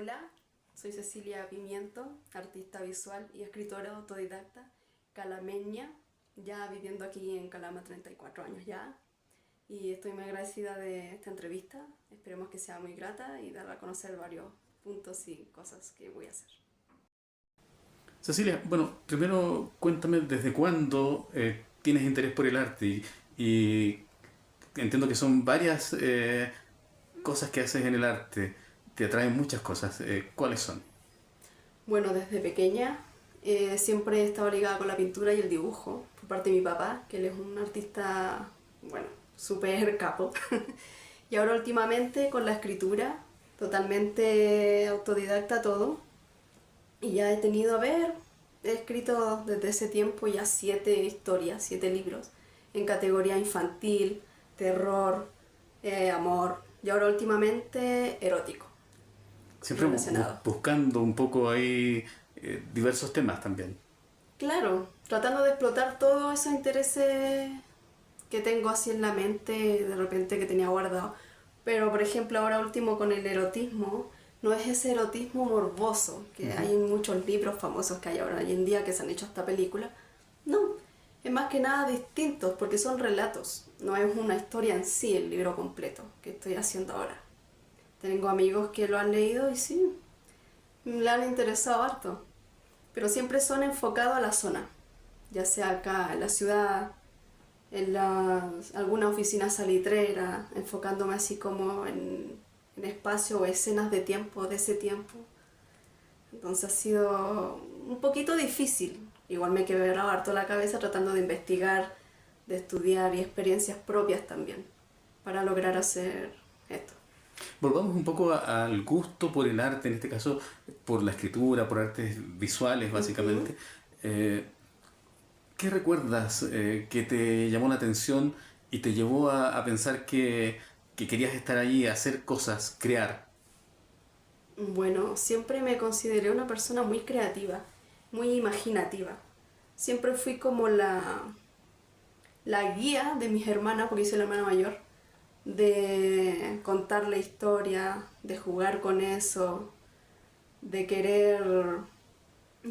Hola, soy Cecilia Pimiento, artista visual y escritora autodidacta, calameña, ya viviendo aquí en Calama 34 años ya. Y estoy muy agradecida de esta entrevista, esperemos que sea muy grata y dar a conocer varios puntos y cosas que voy a hacer. Cecilia, bueno, primero cuéntame desde cuándo tienes interés por el arte y entiendo que son varias cosas que haces en el arte, te atraen muchas cosas. ¿Cuáles son? Bueno, desde pequeña siempre he estado ligada con la pintura y el dibujo, por parte de mi papá, que él es un artista, bueno, súper capo. Y ahora últimamente con la escritura, totalmente autodidacta todo. Y ya he tenido, he escrito desde ese tiempo ya 7 historias, 7 libros, en categoría infantil, terror, amor, y ahora últimamente erótico, Siempre relacionado. buscando un poco ahí diversos temas también. Claro, tratando de explotar todos esos intereses que tengo así en la mente, de repente que tenía guardado. Pero por ejemplo ahora último con el erotismo, no es ese erotismo morboso que Ujú. hay en muchos libros famosos que hay ahora hoy en día que se han hecho hasta películas. No, es más que nada distintos porque son relatos, no es una historia en sí el libro completo que estoy haciendo ahora. Tengo amigos que lo han leído y sí, le han interesado harto, pero siempre son enfocados a la zona, ya sea acá en la ciudad, en alguna oficina salitrera, enfocándome así como en espacio o escenas de tiempo, de ese tiempo. Entonces ha sido un poquito difícil. Igual me quebraba harto la cabeza tratando de investigar, de estudiar y experiencias propias también para lograr hacer esto. Volvamos un poco al gusto por el arte, en este caso por la escritura, por artes visuales Ujú. básicamente. Eh, ¿Qué recuerdas que te llamó la atención y te llevó a pensar que querías estar allí, hacer cosas, crear? Bueno, siempre me consideré una persona muy creativa, muy imaginativa. Siempre fui como la guía de mis hermanas, porque soy la hermana mayor, de contar la historia, de jugar con eso, de querer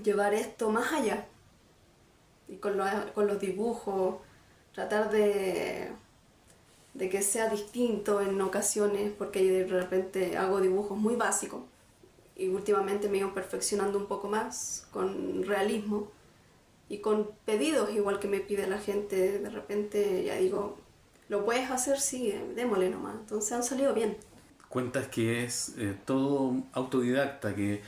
llevar esto más allá. Y con los dibujos, tratar de que sea distinto en ocasiones, porque de repente hago dibujos muy básicos y últimamente me he ido perfeccionando un poco más con realismo y con pedidos igual que me pide la gente. De repente ya digo, ¿lo puedes hacer? Sí, démosle nomás. Entonces han salido bien. Cuentas que es todo autodidacta, que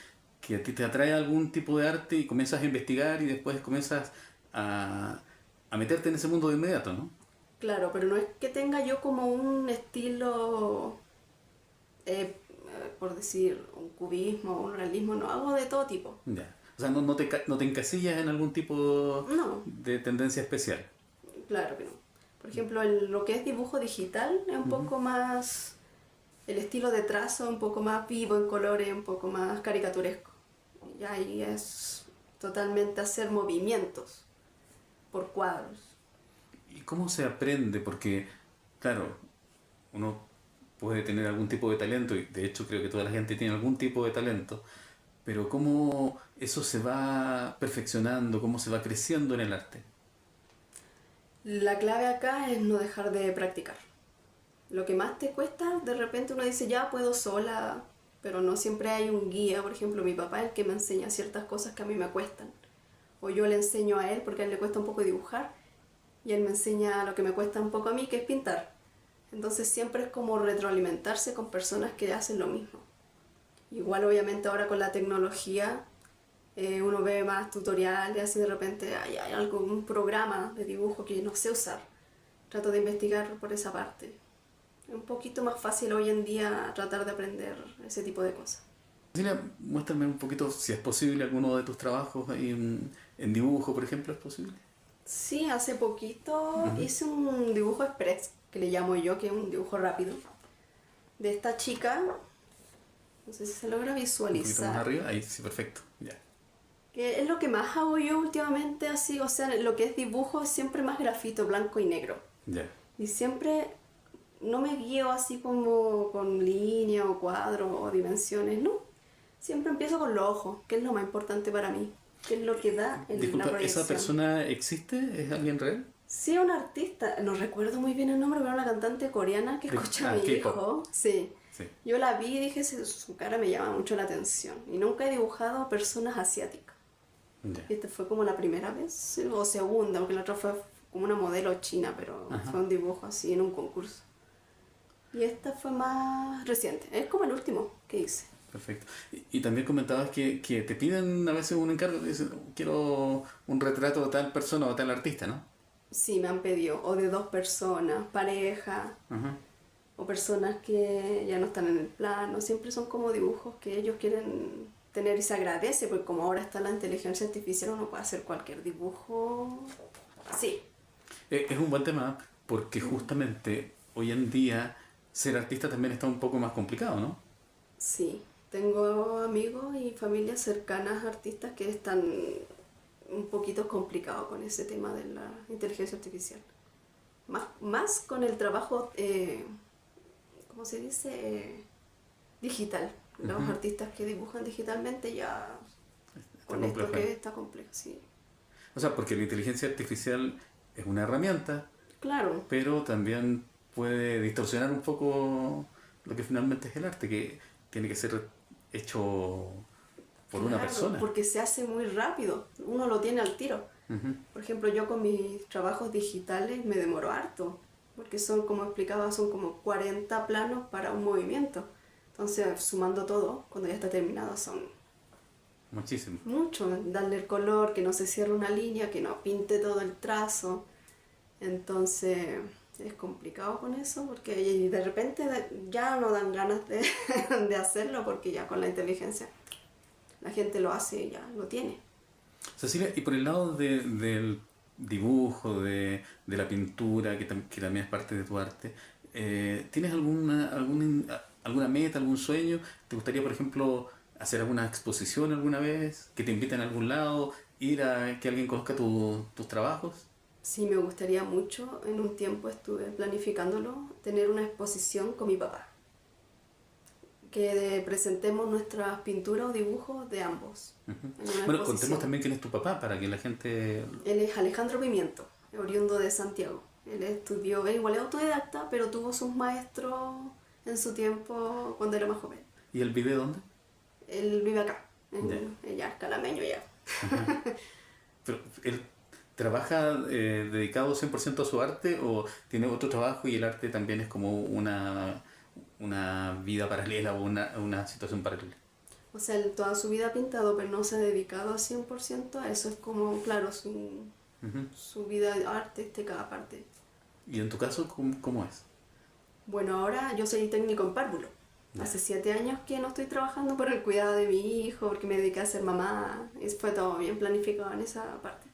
a ti te atrae algún tipo de arte y comienzas a investigar y después comienzas a, a meterte en ese mundo de inmediato, ¿no? Claro, pero no es que tenga yo como un estilo, por decir, un cubismo, un realismo, no, hago de todo tipo. Ya. O sea, no te encasillas en algún tipo No, de tendencia especial. claro que no. Por ejemplo, lo que es dibujo digital es un Ujú. poco más, el estilo de trazo un poco más vivo en colores, un poco más caricaturesco. Y ahí es totalmente hacer movimientos por cuadros. ¿Y cómo se aprende? Porque, claro, uno puede tener algún tipo de talento, y de hecho creo que toda la gente tiene algún tipo de talento, pero cómo eso se va perfeccionando, cómo se va creciendo en el arte. La clave acá es no dejar de practicar. Lo que más te cuesta, de repente uno dice, ya puedo sola, pero no siempre hay un guía. Por ejemplo, mi papá es el que me enseña ciertas cosas que a mí me cuestan. O yo le enseño a él porque a él le cuesta un poco dibujar y él me enseña lo que me cuesta un poco a mí, que es pintar. Entonces siempre es como retroalimentarse con personas que hacen lo mismo. Igual obviamente ahora con la tecnología uno ve más tutoriales, así de repente hay algún programa de dibujo que no sé usar. Trato de investigar por esa parte. Es un poquito más fácil hoy en día tratar de aprender ese tipo de cosas. Cecilia, muéstrame un poquito si es posible alguno de tus trabajos ahí en dibujo, por ejemplo, ¿es posible? Sí, hace poquito Ujú. hice un dibujo express, que le llamo yo, que es un dibujo rápido, de esta chica, no sé si se logra Un poquito más visualizar, arriba, ahí sí, perfecto, ya, que es lo que más hago yo últimamente, así, o sea, lo que es dibujo es siempre más grafito, blanco y negro. ya. Y siempre no me guío así como con línea o cuadro o dimensiones, no. Siempre empiezo con los ojos, que es lo más importante para mí, que es lo que da en la Disculpa, ¿esa proyección. persona existe? ¿Es alguien real? Sí, una artista, no recuerdo muy bien el nombre, pero una cantante coreana que escucha a mi K-pop. hijo. Sí. Sí. Yo la vi y dije, su cara me llama mucho la atención. Y nunca he dibujado personas asiáticas. Ya. Esta fue como la primera vez, o segunda, porque la otra fue como una modelo china, pero Ajá. fue un dibujo así en un concurso. Y esta fue más reciente, es como el último que hice. Perfecto. Y también comentabas que te piden a veces un encargo, te dicen, quiero un retrato de tal persona o tal artista, ¿no? Sí, me han pedido, o de dos personas, pareja, Ajá. o personas que ya no están en el plano, siempre son como dibujos que ellos quieren tener y se agradece, porque como ahora está la inteligencia artificial, uno puede hacer cualquier dibujo así. Es un buen tema porque justamente hoy en día ser artista también está un poco más complicado, ¿no? Sí, tengo amigos y familias cercanas, artistas que están un poquito complicados con ese tema de la inteligencia artificial. Más con el trabajo, ¿cómo se dice? Digital. Los Ujú. artistas que dibujan digitalmente ya Está con esto complejo ahí. que está complejo, sí. O sea, porque la inteligencia artificial es una herramienta, Claro, pero también puede distorsionar un poco lo que finalmente es el arte, que tiene que ser hecho por una claro, persona. porque se hace muy rápido, uno lo tiene al tiro. Ujú. Por ejemplo, yo con mis trabajos digitales me demoro harto, porque son, como explicaba, son como 40 planos para un movimiento. Entonces, sumando todo, cuando ya está terminado, son Muchísimo. muchos. Darle el color, que no se cierre una línea, que no pinte todo el trazo. Entonces, es complicado con eso, porque de repente ya no dan ganas de, de hacerlo, porque ya con la inteligencia la gente lo hace y ya lo tiene. Cecilia, y por el lado del dibujo, de la pintura, que también es parte de tu arte, ¿tienes alguna meta, algún sueño? ¿Te gustaría, por ejemplo, hacer alguna exposición alguna vez? ¿Que te inviten a algún lado? ¿Ir a que alguien conozca tus trabajos? Sí, me gustaría mucho, en un tiempo estuve planificándolo, tener una exposición con mi papá, que presentemos nuestras pinturas o dibujos de ambos Ujú. en una Bueno, contemos exposición. también quién es tu papá para que la gente... Él es Alejandro Pimiento, oriundo de Santiago. Él estudió, él igual es autodidacta, pero tuvo sus maestros en su tiempo cuando era más joven. ¿Y él vive dónde? Él vive acá, Ya. ya es calameño ya. Ajá. Pero él trabaja dedicado 100% a su arte o tiene otro trabajo y el arte también es como una vida paralela o una situación paralela. O sea, él toda su vida ha pintado, pero no se ha dedicado a 100% a eso. Es como, claro, Ujú. su vida artística aparte. ¿Y en tu caso cómo es? Bueno, ahora yo soy técnico en párvulo. Ya. Hace 7 años que no estoy trabajando por el cuidado de mi hijo, porque me dediqué a ser mamá. Fue todo bien planificado en esa parte.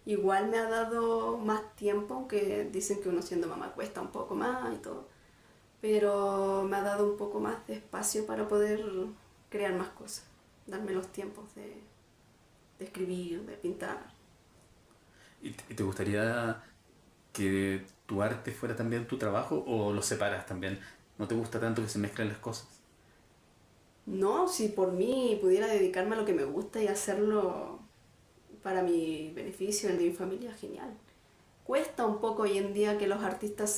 Igual me ha dado más tiempo, aunque dicen que uno siendo mamá cuesta un poco más y todo. Pero me ha dado un poco más de espacio para poder crear más cosas. Darme los tiempos de escribir, de pintar. ¿Y te gustaría que tu arte fuera también tu trabajo o lo separas también? ¿No te gusta tanto que se mezclen las cosas? No, si por mí pudiera dedicarme a lo que me gusta y hacerlo para mi beneficio, el de mi familia, genial. Cuesta un poco hoy en día que los artistas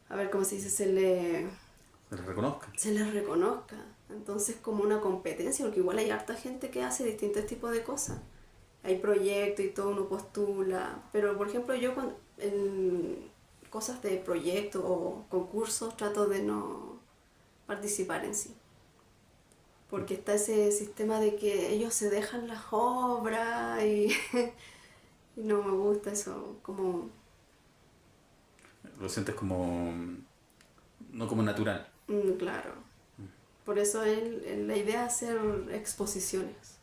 a ver cómo se dice, Que les reconozcan. se les reconozca. Entonces como una competencia, porque igual hay harta gente que hace distintos tipos de cosas. Hay proyectos y todo, uno postula. Pero por ejemplo yo en cosas de proyectos o concursos trato de no participar en sí. Porque está ese sistema de que ellos se dejan las obras y, y no me gusta eso, como, Lo sientes como... no como natural. claro. Por eso la idea es hacer exposiciones.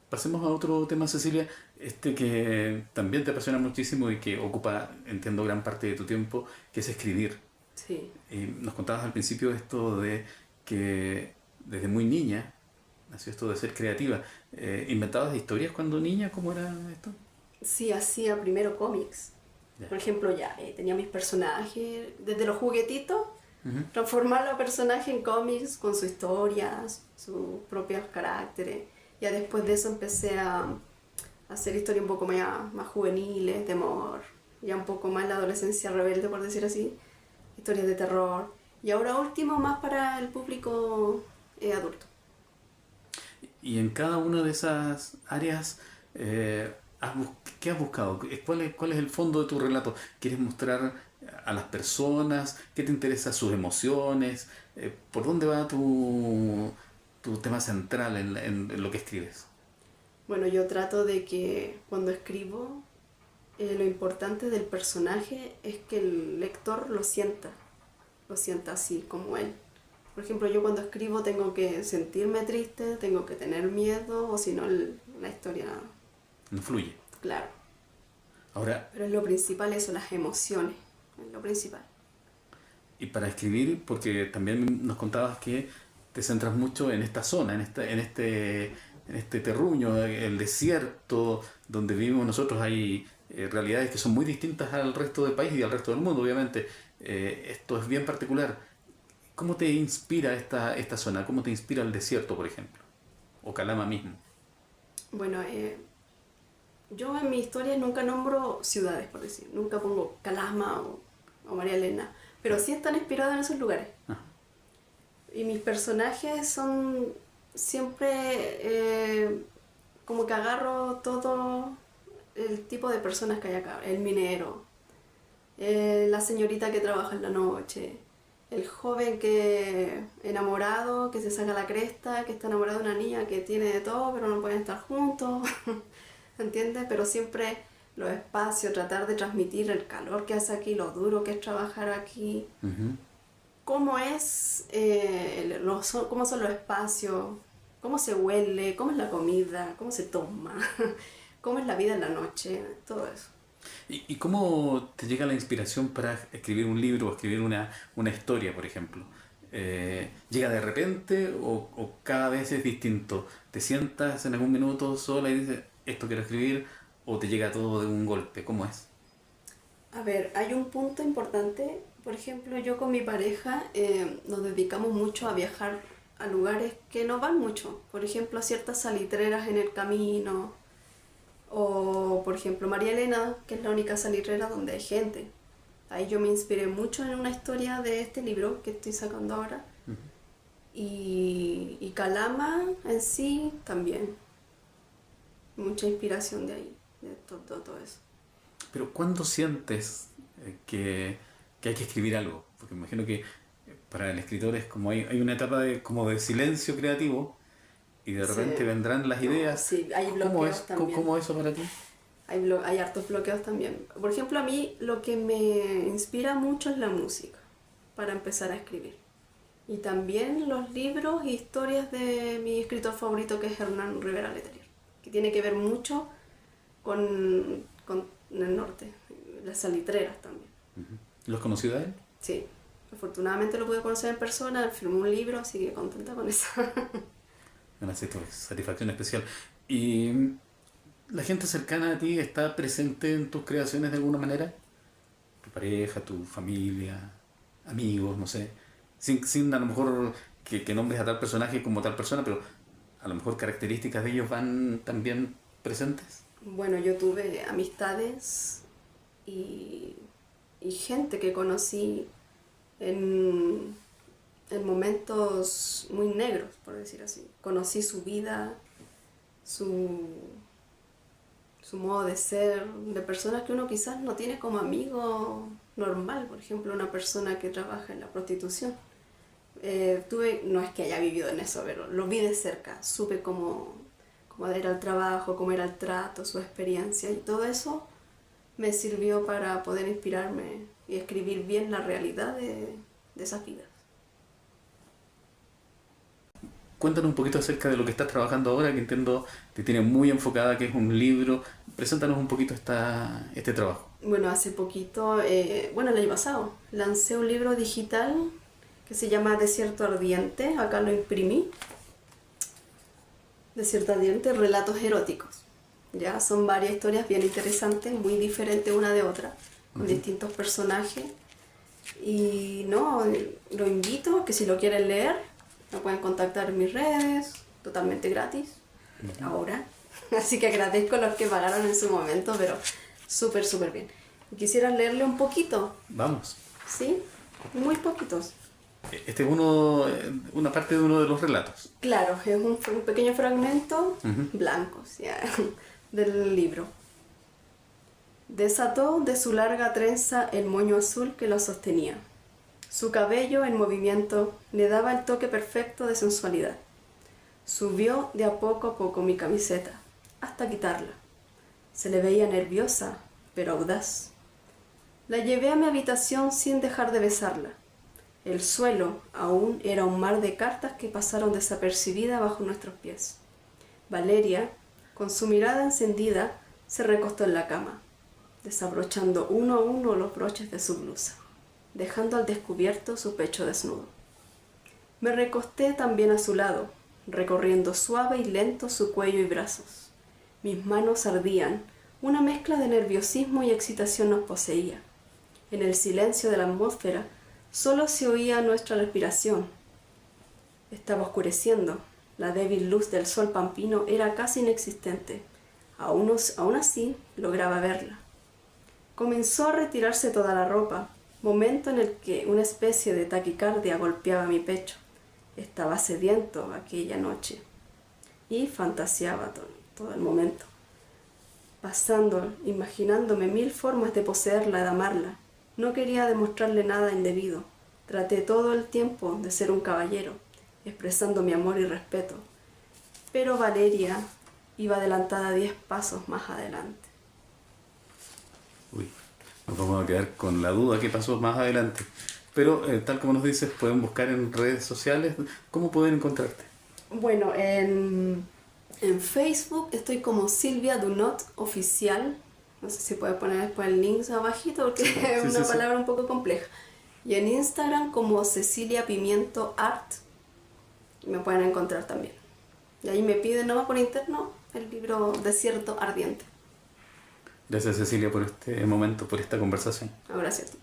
Pasemos a otro tema, Cecilia, este que también te apasiona muchísimo y que ocupa, entiendo, gran parte de tu tiempo, que es escribir. Sí. Nos contabas al principio esto de que desde muy niña nació esto de ser creativa. ¿Inventabas historias cuando niña? ¿Cómo era esto? Sí, hacía primero cómics. Ya. Por ejemplo, ya tenía mis personajes, desde los juguetitos Ujú. Transformarlo a personaje en cómics con su historia, sus propios caracteres. Ya después de eso empecé a hacer historias un poco más juveniles, de amor, ya un poco más la adolescencia rebelde, por decir así, historias de terror. Y ahora último, más para el público adulto. Y en cada una de esas áreas, ¿qué has buscado? Cuál es el fondo de tu relato? ¿Quieres mostrar a las personas? ¿Qué te interesa sus emociones? ¿Por dónde va tu tema central en lo que escribes? Bueno, yo trato de que cuando escribo, lo importante del personaje es que el lector lo sienta así como él. Por ejemplo, yo cuando escribo tengo que sentirme triste, tengo que tener miedo, o si no, la historia, No fluye. claro. Ahora, Pero es lo principal eso, las emociones, es lo principal. y para escribir, porque también nos contabas que te centras mucho en esta zona, en este terruño, el desierto donde vivimos nosotros, hay realidades que son muy distintas al resto del país y al resto del mundo, obviamente. Esto es bien particular. ¿Cómo te inspira esta zona? ¿Cómo te inspira el desierto, por ejemplo? O Calama mismo. Bueno, yo en mi historia nunca nombro ciudades, por decir, nunca pongo Calama o María Elena, pero sí están inspirados en esos lugares. Ah, Y mis personajes son siempre como que agarro todo el tipo de personas que hay acá. El minero, la señorita que trabaja en la noche, el joven que enamorado, que se saca la cresta, que está enamorado de una niña que tiene de todo, pero no pueden estar juntos. ¿Entiendes? Pero siempre los espacios, tratar de transmitir el calor que hace aquí, lo duro que es trabajar aquí, ujú. cómo es, cómo son los espacios, cómo se huele, cómo es la comida, cómo se toma, cómo es la vida en la noche, todo eso. ¿Y cómo te llega la inspiración para escribir un libro o escribir una historia, por ejemplo? ¿Llega de repente o cada vez es distinto? ¿Te sientas en algún minuto sola y dices, esto quiero escribir? ¿O te llega todo de un golpe? ¿Cómo es? A ver, hay un punto importante, por ejemplo, yo con mi pareja nos dedicamos mucho a viajar a lugares que no van mucho, por ejemplo, a ciertas salitreras en el camino, o por ejemplo María Elena, que es la única salitrera donde hay gente. Ahí yo me inspiré mucho en una historia de este libro que estoy sacando ahora, y Calama en sí también, mucha inspiración de ahí, de todo eso. Pero ¿cuándo sientes que hay que escribir algo? Porque me imagino que para el escritor es como hay una etapa como de silencio creativo y de Sí. repente vendrán las No, ideas. sí, hay ¿Cómo bloqueos es? también. ¿Cómo es eso para ti? Hay hartos bloqueos también. Por ejemplo, a mí lo que me inspira mucho es la música para empezar a escribir. Y también los libros e historias de mi escritor favorito, que es Hernán Rivera Letelier, que tiene que ver mucho con el norte, las salitreras también. ¿Los conocido a él? Sí, afortunadamente lo pude conocer en persona, firmó un libro, así que contenta con eso. Una satisfacción especial. ¿Y la gente cercana a ti está presente en tus creaciones de alguna manera? ¿Tu pareja, tu familia, amigos, no sé? Sin a lo mejor que nombres a tal personaje como tal persona, pero a lo mejor características de ellos van también presentes. Bueno, yo tuve amistades y, y gente que conocí en, en momentos muy negros, por decir así. Conocí su vida, su, su modo de ser, de personas que uno quizás no tiene como amigo normal. Por ejemplo, una persona que trabaja en la prostitución. No es que haya vivido en eso, pero lo vi de cerca, supe cómo era el trabajo, cómo era el trato, su experiencia, y todo eso me sirvió para poder inspirarme y escribir bien la realidad de esas vidas. Cuéntanos un poquito acerca de lo que estás trabajando ahora, que entiendo te tiene muy enfocada, que es un libro. Preséntanos un poquito este trabajo. Bueno, hace poquito, bueno, el año pasado, lancé un libro digital que se llama Desierto Ardiente, acá lo imprimí. Desierto Ardiente, relatos eróticos. Ya son varias historias bien interesantes, muy diferentes una de otra, con distintos personajes. Y no, lo invito a que si lo quieren leer, me pueden contactar en mis redes, totalmente gratis, ahora. Así que agradezco a los que pagaron en su momento, pero súper, súper bien. Quisiera leerle un poquito, Vamos. ¿sí? Muy poquitos. Este es una parte de uno de los relatos. Claro, es un pequeño fragmento blanco, ¿sí? Del libro. Desató de su larga trenza el moño azul que lo sostenía. Su cabello en movimiento le daba el toque perfecto de sensualidad. Subió de a poco mi camiseta, hasta quitarla. Se le veía nerviosa, pero audaz. La llevé a mi habitación sin dejar de besarla. El suelo aún era un mar de cartas que pasaron desapercibidas bajo nuestros pies. Valeria, con su mirada encendida, se recostó en la cama, desabrochando uno a uno los broches de su blusa, dejando al descubierto su pecho desnudo. Me recosté también a su lado, recorriendo suave y lento su cuello y brazos. Mis manos ardían, una mezcla de nerviosismo y excitación nos poseía. En el silencio de la atmósfera solo se oía nuestra respiración. Estaba oscureciendo, la débil luz del sol pampino era casi inexistente. Aún así lograba verla. Comenzó a retirarse toda la ropa, momento en el que una especie de taquicardia golpeaba mi pecho. Estaba sediento aquella noche y fantaseaba todo el momento, imaginándome mil formas de poseerla, de amarla. No quería demostrarle nada indebido. Traté todo el tiempo de ser un caballero, expresando mi amor y respeto. Pero Valeria iba adelantada 10 pasos más adelante. Uy, nos vamos a quedar con la duda qué pasó más adelante. Pero tal como nos dices, pueden buscar en redes sociales. ¿Cómo pueden encontrarte? Bueno, en Facebook estoy como Silvia Dunot Oficial. No sé si puedes poner después el link abajito porque es una palabra un poco compleja. Y en Instagram como Cecilia Pimiento Art. Me pueden encontrar también. Y ahí me piden nomás por interno el libro Desierto Ardiente. Gracias, Cecilia, por este momento, por esta conversación. Gracias.